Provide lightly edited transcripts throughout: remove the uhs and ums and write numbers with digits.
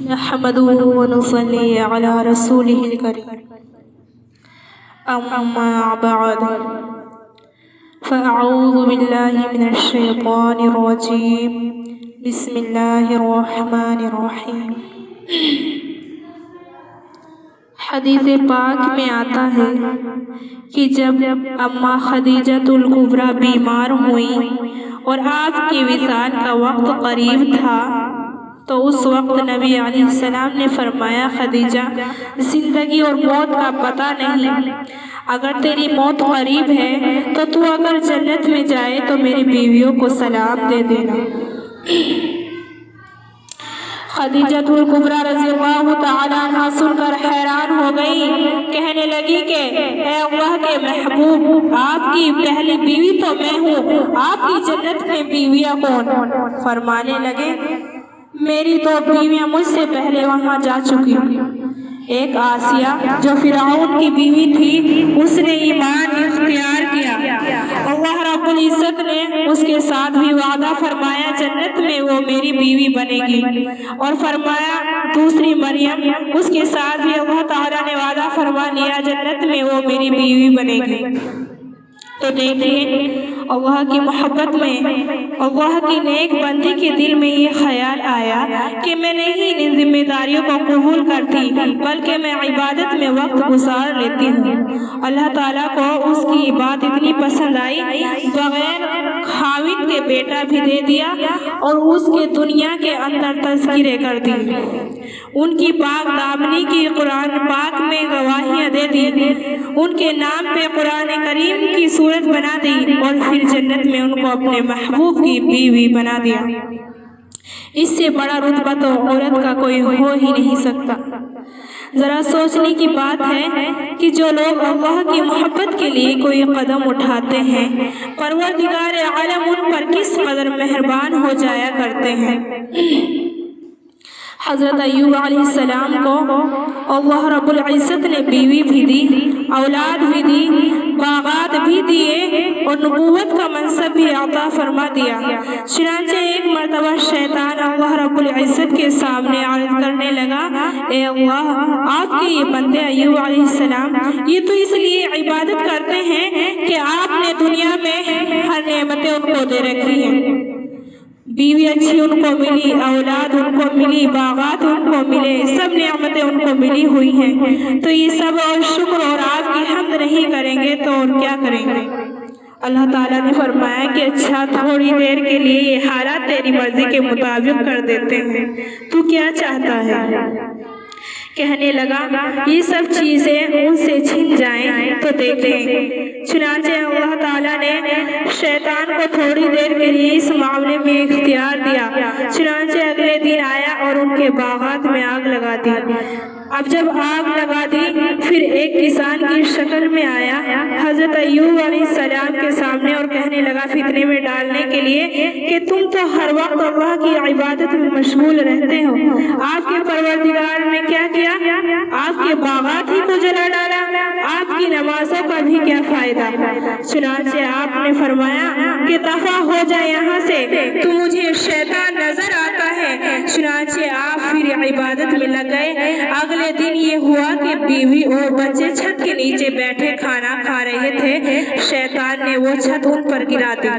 نحمده ونصلي على رسوله الكريم أما بعد فأعوذ بالله من الشيطان الرجيم بسم الله الرحمن الرحيم۔ حدیث پاک میں آتا ہے کہ جب اماں خدیجۃ الکبریٰ بیمار ہوئیں اور آپ کے وصال کا وقت قریب تھا تو اس وقت نبی علیہ السلام نے فرمایا، خدیجہ، زندگی اور موت کا پتہ نہیں، اگر تیری موت قریب ہے تو اگر جنت میں جائے تو میری بیویوں کو سلام دے دینا۔ خدیجۃ الکبریٰ رضی اللہ تعالیٰ عنہ سن کر حیران ہو گئی، کہنے لگی کہ اے اللہ کے محبوب، آپ کی پہلی بیوی تو میں ہوں، آپ کی جنت میں بیویاں کون؟ فرمانے لگے، میری دو بیویاں مجھ سے پہلے وہاں جا چکی۔ ایک آسیہ جو فرعون کی بیوی تھی، اس نے ایمان اختیار کیا، اللہ رب العزت نے اس کے ساتھ بھی وعدہ فرمایا جنت میں وہ میری بیوی بنے گی، اور فرمایا دوسری مریم، اس کے ساتھ بھی اللہ تعالیٰ نے وعدہ فرما لیا جنت میں وہ میری بیوی بنے گی۔ تو دیکھیں اللہ کی محبت میں اللہ کی نیک بندی کے دل میں یہ خیال آیا کہ میں نہیں ان ذمہ داریوں کو قبول کرتی بلکہ میں عبادت میں وقت گزار لیتی ہوں۔ اللہ تعالیٰ کو اس کی عبادت اتنی پسند آئی، بغیر خاوند کے بیٹا بھی دے دیا اور اس کے دنیا کے اندر تذکرے کر دی، ان کی پاک دامنی کی قرآن پاک میں گواہیاں دے دی، ان کے نام پہ قرآن کریم کی صورت بنا دی اور پھر جنت میں ان کو اپنے محبوب کی بیوی بنا دیا۔ اس سے بڑا رتبہ تو عورت کا کوئی ہو ہی نہیں سکتا۔ ذرا سوچنے کی بات ہے کہ جو لوگ اللہ کی محبت کے لیے کوئی قدم اٹھاتے ہیں، پروردگار عالم ان پر کس قدر مہربان ہو جایا کرتے ہیں۔ حضرت ایوب علیہ السلام کو اللہ رب العزت نے بیوی بھی دی، اولاد بھی دی، باغات بھی دیے اور نبوت کا منصب بھی عطا فرما دیا۔ چنانچہ ایک مرتبہ شیطان اللہ رب العزت کے سامنے عرض کرنے لگا، اے اللہ، آپ کے یہ بندے ایوب علیہ السلام یہ تو اس لیے عبادت کرتے ہیں کہ آپ نے دنیا میں ہر نعمتیں ان کو دے رکھی ہیں، بیوی اچھی ان کو ملی، اولاد ان کو ملی، باغات ان کو ملے، سب نعمتیں ان کو ملی ہوئی ہیں، تو یہ سب اور شکر اور آپ کی حمد نہیں کریں گے تو اور کیا کریں گے؟ اللہ تعالیٰ نے فرمایا کہ اچھا، تھوڑی دیر کے لیے یہ حالات تیری مرضی کے مطابق کر دیتے ہیں، تو کیا چاہتا ہے؟ کہنے لگا یہ سب چیزیں ان سے چھن جائیں تو دیکھیں۔ چنانچہ اللہ تعالیٰ نے شیطان کو تھوڑی دیر کے لیے اس معاملے میں اختیار دیا، چنانچہ اگلے دن آیا اور ان کے باغات میں آگ لگا دی۔ اب جب آگ لگا دی پھر ایک کسان کی شکل میں آیا حضرت ایوب علیہ السلام کے سامنے اور کہنے لگا فتنے میں ڈالنے کے لیے کہ تم تو ہر وقت اللہ کی عبادت میں مشغول رہتے ہو، آپ کے پروردگار نے کیا کیا؟ آپ کے باغات ہی کو جلا ڈالا، آپ کی نمازوں کا بھی کیا فائدہ؟ چنانچہ آپ نے فرمایا کہ دفع ہو جائے یہاں سے، تو مجھے شیطان نظر آتا ہے۔ چنانچہ آپ پھر عبادت میں لگ گئے۔ اگلے دن یہ ہوا کہ بیوی اور بچے چھت کے نیچے بیٹھے کھانا کھا رہے تھے، شیطان نے وہ چھت ان پر گرا دی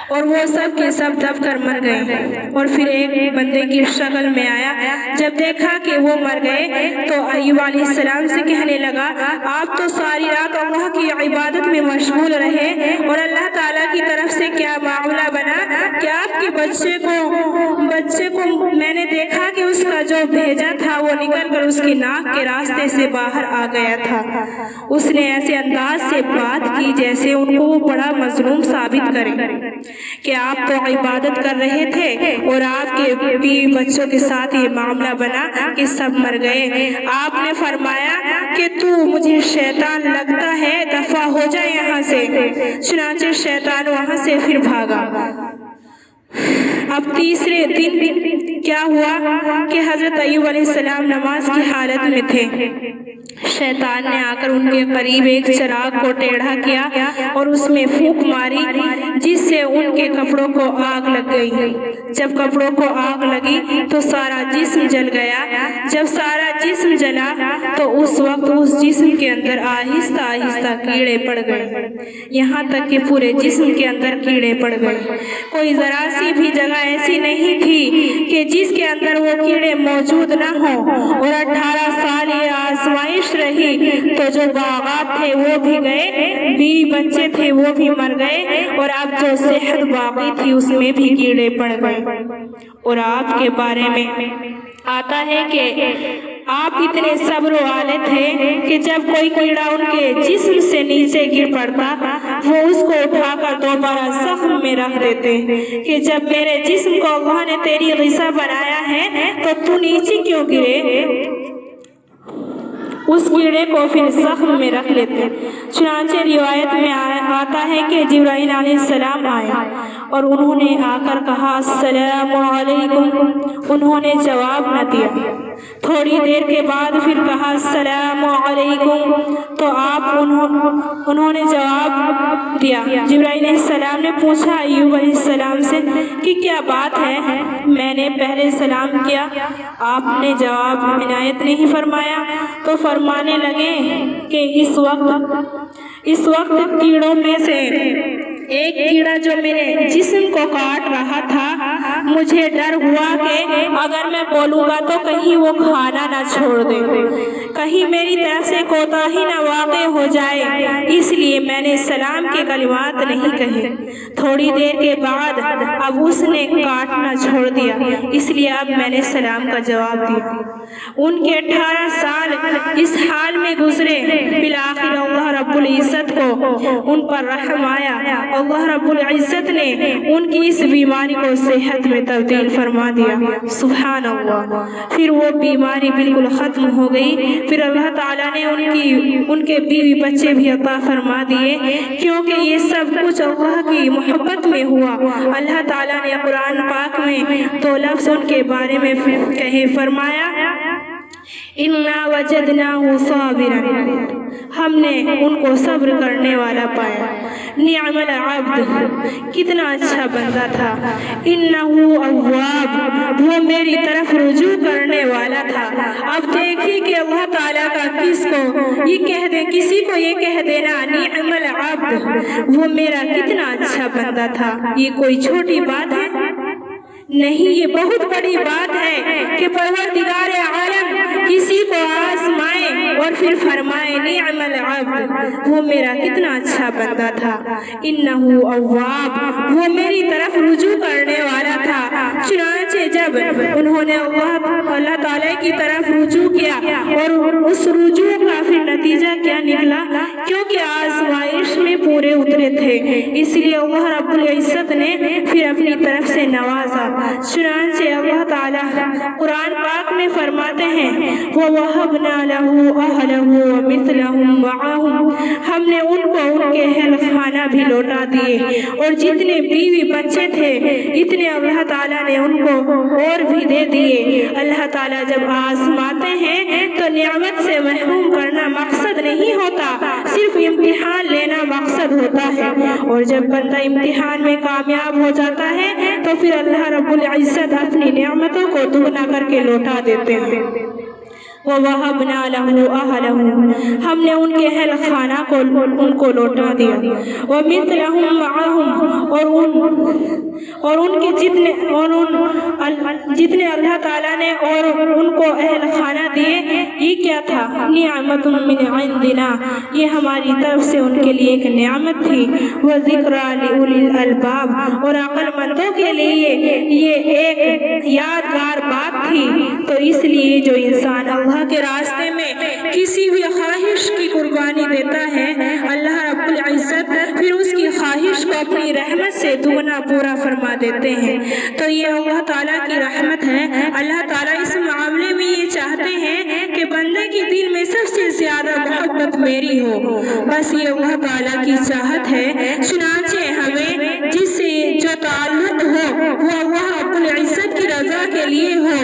اور وہ سب کے سب دب کر مر گئے۔ اور پھر ایک بندے کی شکل میں آیا، جب دیکھا کہ وہ مر گئے تو ایوب علیہ السلام سے کہنے لگا، آپ تو ساری رات اللہ کی عبادت میں مشغول رہے اور اللہ تعالیٰ کی طرف سے کیا معاملہ بنا کہ آپ کے بچے کو میں نے دیکھا کہ اس کا جو بھیجا تھا وہ نکل کر اس کی ناک کے راستے سے باہر آ گیا تھا۔ اس نے ایسے انداز سے بات کی جیسے ان کو وہ بڑا مظلوم ثابت کرے کہ آپ تو عبادت کر رہے تھے اور آپ کے بیوی بچوں کے ساتھ یہ معاملہ بنا کہ سب مر گئے۔ آپ نے فرمایا کہ تو مجھے شیطان لگتا ہے، دفع ہو جائے یہاں سے۔ چنانچہ شیطان وہاں سے پھر بھاگا۔ اب تیسرے دن کیا ہوا کہ حضرت ایوب علیہ السلام نماز کی حالت میں تھے، شیطان نے آ کر ان کے قریب ایک چراغ کو ٹیڑھا کیا اور اس میں پھونک ماری جس سے ان کے کپڑوں کو آگ لگ گئی۔ جب کپڑوں کو آگ لگی تو سارا جسم جل گیا۔ جب سارا جسم جلا تو اس وقت اس جسم کے اندر آہستہ آہستہ کیڑے پڑ گئے، یہاں تک کہ پورے جسم کے اندر کیڑے پڑ گئے۔ کوئی ذرا سی بھی جگہ ایسی نہیں تھی کہ جس کے اندر وہ کیڑے موجود نہ ہوں۔ اور 18 سال یہ آزمائش رہی تو جو باغات تھے وہ بھی گئے، بیوی بچے تھے وہ بھی مر گئے، اور اب جو صحت باقی تھی اس میں بھی کیڑے پڑ گئے۔ اور آپ کے بارے میں آتا ہے کہ آپ اتنے صبر والے تھے کہ جب کوئی کیڑا ان کے جسم سے نیچے گر پڑتا وہ اس کو اٹھا کر دوبارہ زخم میں رکھ دیتے کہ جب میرے جسم کو اللہ نے تیری غذا بنایا ہے تو نیچے کیوں گرے؟ اس کیڑے کو پھر زخم میں رکھ لیتے۔ چنانچہ روایت میں آتا ہے کہ جبرائیل علیہ السلام آیا اور انہوں نے آ کر کہا السلام علیکم، انہوں نے جواب نہ دیا۔ تھوڑی دیر کے بعد پھر کہا السلام علیکم تو انہوں نے جواب دیا۔ جبرائیل علیہ السلام نے پوچھا ایوب علیہ السلام سے کہ کیا بات ہے؟ میں نے پہلے سلام کیا، آپ نے جواب عنایت نہیں فرمایا۔ تو فرمانے لگے کہ اس وقت کیڑوں میں سے ایک کیڑا جو میرے جسم کو کاٹ رہا تھا، مجھے ڈر ہوا کہ اگر میں بولوں گا تو کہیں وہ کھانا نہ چھوڑ دے، کہیں میری طرف سے کوتاہی نہ واقع ہو جائے، اس لیے میں نے سلام کے کلمات نہیں کہے۔ تھوڑی دیر کے بعد اب اس نے کاٹنا چھوڑ دیا، اس لیے اب میں نے سلام کا جواب دیا۔ ان کے 18 سال اس حال میں گزرے، بالآخر اللہ رب العزت کو ان پر رحم آیا، اللہ رب العزت نے ان کی اس بیماری کو صحت میں تبدیل فرما دیا۔ سبحان اللہ۔ پھر وہ بیماری بالکل ختم ہو گئی۔ پھر اللہ تعالیٰ نے ان کے بیوی بچے بھی عطا فرما دیے، کیونکہ یہ سب کچھ اللہ کی محبت میں ہوا۔ اللہ تعالیٰ نے قرآن پاک میں 2 لفظ ان کے بارے میں کہے، فرمایا اِنَّا وَجَدْنَاهُ صَابِرًا، ہم نے ان کو صبر کرنے والا پایا۔ نعم العبد، کتنا اچھا بندہ تھا۔ اِنَّهُ أَوَّابٌ، وہ میری طرف رجوع کرنے والا تھا۔ اب دیکھیے کہ اللہ تعالیٰ کا کسی کو یہ کہہ دینا نعم العبد، وہ میرا کتنا اچھا بندہ تھا، یہ کوئی چھوٹی بات ہے؟ نہیں، یہ بہت بڑی بات ہے کہ پروردگار عالم کسی کو آزمائے اور پھر فرمائے نعم العبد، وہ میرا کتنا اچھا بندہ تھا۔ انہو اواب، وہ میری طرف رجوع کرنے والا تھا۔ چنانچہ جب انہوں نے اللہ تعالیٰ کی طرف رجوع کیا اور اس رجوع کا پھر نتیجہ کیا نکلا؟ کیونکہ آزمائش میں پورے اترے تھے، اس لیے اللہ رب العزت نے پھر اپنی طرف سے نوازا۔ چنانچہ اللہ تعالیٰ قرآن پاک میں فرماتے ہیں وَوَهَبْنَا لَهُ أَهْلَهُ وَمِثْلَهُمْ مَعَهُمْ، ہم نے ان کو ان کے اہل خانہ بھی لوٹا دیے، اور جتنے بیوی بچے تھے اتنے اللہ تعالیٰ نے ان کو اور بھی دے دیے۔ اللہ تعالیٰ جب آزماتے ہیں تو نعمت سے محروم کرنا مقصد نہیں ہوتا، صرف امتحان لینا مقصد ہوتا ہے، اور جب بندہ امتحان میں کامیاب ہو جاتا ہے تو پھر اللہ رب العزت اپنی نعمتوں کو دگنا کر کے لوٹا دیتے ہیں۔ وَوَهَبْنَا لَهُ أَهْلَهُ، ہم نے ان کے اہل خانہ کو ان کو لوٹا دیا۔ وَمِثْلَهُمْ مَعَهُمْ، اور ان کے جتنے اللہ تعالیٰ نے اور ان کو اہل خانہ دیے، یہ کیا تھا؟ نعمت من عندنا، یہ ہماری طرف سے ان کے لیے ایک نعمت تھی۔ وَذِكْرَى لِأُولِي الْأَلْبَابِ، اور عقل مندوں کے لیے یہ ایک یادگار بات تھی۔ تو اس لیے جو انسان اللہ کے راستے میں کسی بھی خواہش کی قربانی دیتا ہے، اللہ رب العزت پھر اس کی خواہش کو اپنی رحمت سے دگنا پورا فرما دیتے ہیں۔ تو یہ اللہ تعالیٰ کی رحمت ہے۔ اللہ تعالیٰ اس معاملے میں یہ چاہتے ہیں کہ بندے کے دل میں سب سے زیادہ محبت میری ہو، بس یہ اللہ تعالیٰ کی چاہت ہے۔ چنانچہ ہمیں جس سے جو تعلق ہو وہ اللہ رب العزت کی رضا کے لیے ہو۔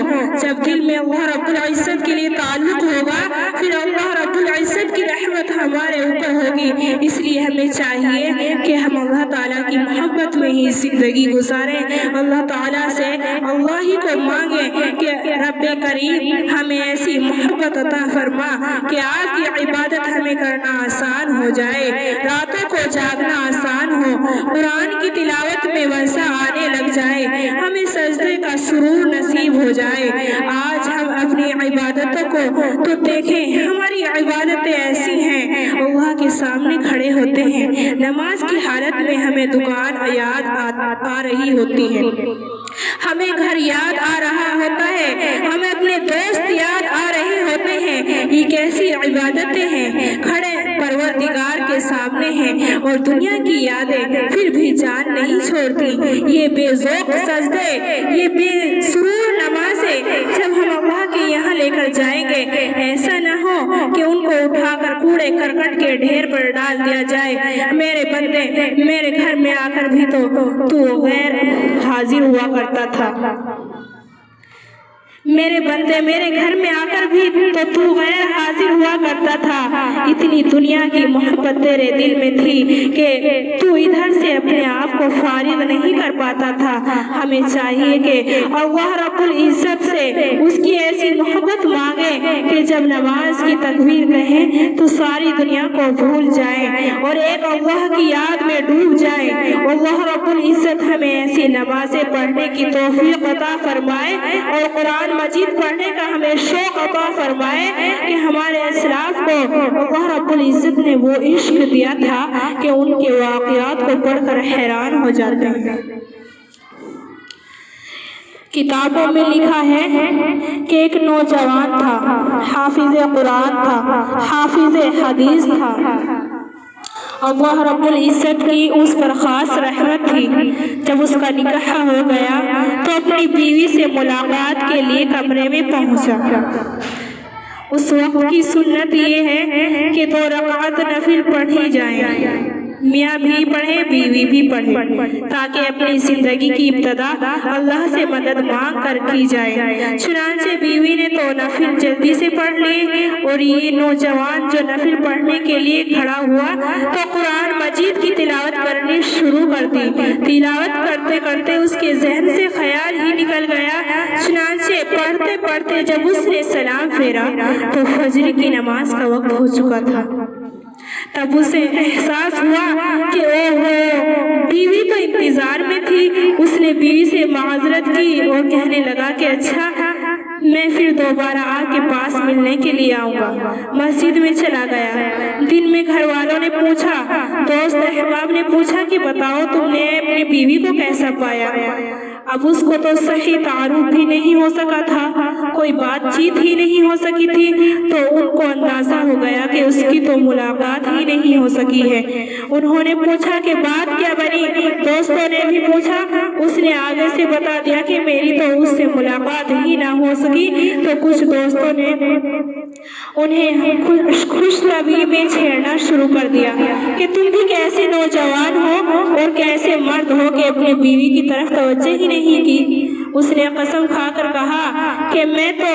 جب دل میں اللہ رب العزت کے لیے تعلق ہوگا پھر اللہ رب العزت کی رحمت ہمارے اوپر ہوگی۔ اس لیے ہمیں چاہیے کہ ہم اللہ تعالیٰ کی محبت میں ہی زندگی گزاریں۔ اللہ تعالیٰ سے اللہ ہی کو مانگیں کہ رب کریم ہمیں ایسی محبت عطا فرما کہ آپ کی عبادت ہمیں کرنا آسان ہو جائے، راتوں کو جاگنا آسان ہو، قرآن کی تلاوت میں ورثہ آنے لگ جائے، ہمیں سجدے کا سرور نصیب ہو جائے۔ آج ہم اپنی عبادتوں کو تو دیکھیں، ہماری عبادتیں ایسی ہیں اللہ کے سامنے کھڑے ہوتے ہیں، نماز کی حالت میں ہمیں دکان یاد آ رہی ہوتی ہے، ہمیں گھر یاد آ رہا ہوتا ہے، ہمیں اپنے دوست یاد آ رہے ہوتے ہیں۔ یہ کیسی عبادتیں ہیں، کھڑے پروردگار کے سامنے ہیں اور دنیا کی یادیں پھر بھی جان نہیں چھوڑتی۔ یہ بے ذوق سجدے، یہ بے سرور نمازیں جب ہم اللہ کے یہاں لے کر جائیں گے، ایسا نہ ہو کہ ان کو اٹھا کر کوڑے کرکٹ کے ڈھیر پر ڈال دیا جائے۔ میرے بندے، میرے گھر میں آ کر بھی تو غیر حاضر ہوا کرتا تھا، میرے بندے میرے گھر میں آ کر بھی تو غیر حاضر ہوا کرتا تھا۔ اتنی دنیا کی محبت تیرے دل میں تھی کہ تو ادھر سے اپنے آپ کو فارغ نہیں کر پاتا تھا۔ ہمیں چاہیے کہ اللہ رب العزت سے اس کی ایسی محبت مانگے کہ جب نماز کی تکبیر کہیں تو ساری دنیا کو بھول جائیں اور ایک اللہ کی یاد میں ڈوب جائیں۔ اللہ رب العزت ہمیں ایسی نمازیں پڑھنے کی توفیق عطا فرمائے اور قرآن مجید پڑھنے کا ہمیں شوق عطا فرمائے کہ ہمارے اسلاف کو اللہ رب العزت نے وہ عشق دیا تھا کہ ان کے واقعات کو پڑھ کر حیران ہو جاتے ہیں۔ کتابوں میں لکھا ہے کہ ایک نوجوان تھا، حافظ قرآن تھا، حافظ حدیث تھا، اللہ رب العزت کی اس پر خاص رحمت تھی۔ جب اس کا نکاح ہو گیا تو اپنی بیوی سے ملاقات کے لیے کمرے میں پہنچا۔ اس وقت کی سنت یہ ہے کہ 2 رکعت نفل پڑھی جائیں، میاں بھی پڑھے بیوی بھی پڑھے، تاکہ اپنی زندگی کی ابتدا اللہ سے مدد مانگ کر کی جائے۔ چنانچہ بیوی نے تو نفل جلدی سے پڑھ لی اور یہ نوجوان جو نفل پڑھنے کے لیے کھڑا ہوا تو قرآن مجید کی تلاوت کرنی شروع کر دی۔ تلاوت کرتے کرتے اس کے ذہن سے خیال ہی نکل گیا۔ چنانچہ پڑھتے پڑھتے جب اس نے سلام پھیرا تو فجر کی نماز کا وقت ہو چکا تھا۔ تب اسے احساس ہوا کہ بیوی تو انتظار میں تھی۔ اس نے بیوی سے معذرت کی اور کہنے لگا کہ اچھا، میں پھر دوبارہ آپ کے پاس ملنے کے لیے آؤں گا۔ مسجد میں چلا گیا۔ دن میں گھر والوں نے پوچھا، دوست احباب نے پوچھا کہ بتاؤ تم نے اپنی بیوی کو کیسا پایا؟ اب اس کو تو صحیح تعارف بھی نہیں ہو سکا تھا، کوئی بات چیت ہی نہیں ہو سکی تھی، تو ان کو اندازہ ہو گیا کہ اس کی تو ملاقات ہی نہیں ہو سکی ہے۔ انہوں نے پوچھا کہ بات کیا بنی؟ دوستوں نے بھی پوچھا۔ اس نے آگے سے بتا دیا کہ میری تو اس سے ملاقات ہی نہ ہو سکی۔ تو کچھ دوستوں نے انہیں خوش طبعی میں چھیڑنا شروع کر دیا کہ تم بھی کیسے نوجوان ہو اور کیسے مرد ہو کہ اپنی بیوی کی طرف توجہ ہی نہیں کی۔ اس نے قسم کھا کر کہا کہ میں تو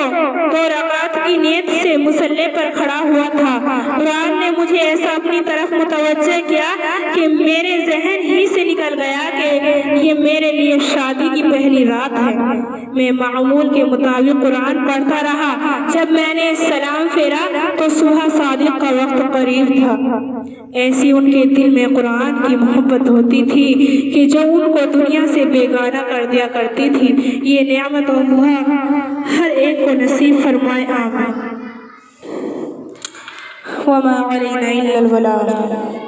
2 رکعت کی نیت سے مصلی پر کھڑا ہوا تھا، قرآن نے مجھے ایسا اپنی طرف متوجہ کیا کہ میرے ذہن ہی سے نکل گیا کہ یہ میرے لیے شادی کی پہلی رات ہے۔ میں معمول کے مطابق قرآن پڑھتا رہا۔ جب میں نے سلام پھیرا تو صبح صادق کا وقت قریب تھا۔ ایسی ان کے دل میں قرآن کی محبت ہوتی تھی کہ جو ان کو دنیا سے بیگانہ کر دیا کرتی تھی۔ یہ نعمت اللہ ہر ایک کو نصیب فرمائے، آمین۔ وما علینا الا البلاغ۔